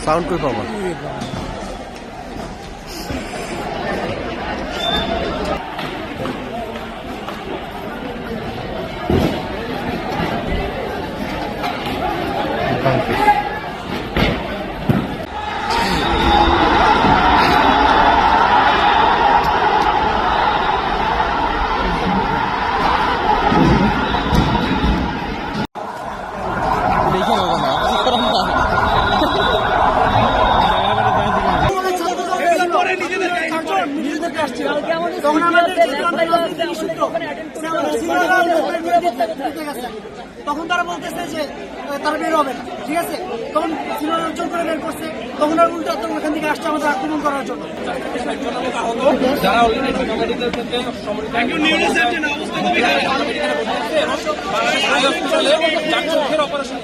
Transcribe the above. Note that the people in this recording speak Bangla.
সাউন্ড কই পাবো? তখন তারা বলতেছে যে তারা বের হবে না, ঠিক আছে? তখন সিনিয়র অঞ্চল করে বের করছে, তখন আর উল্টা ওখান থেকে আসছে আমাদের আক্রমণ করার জন্য। যারা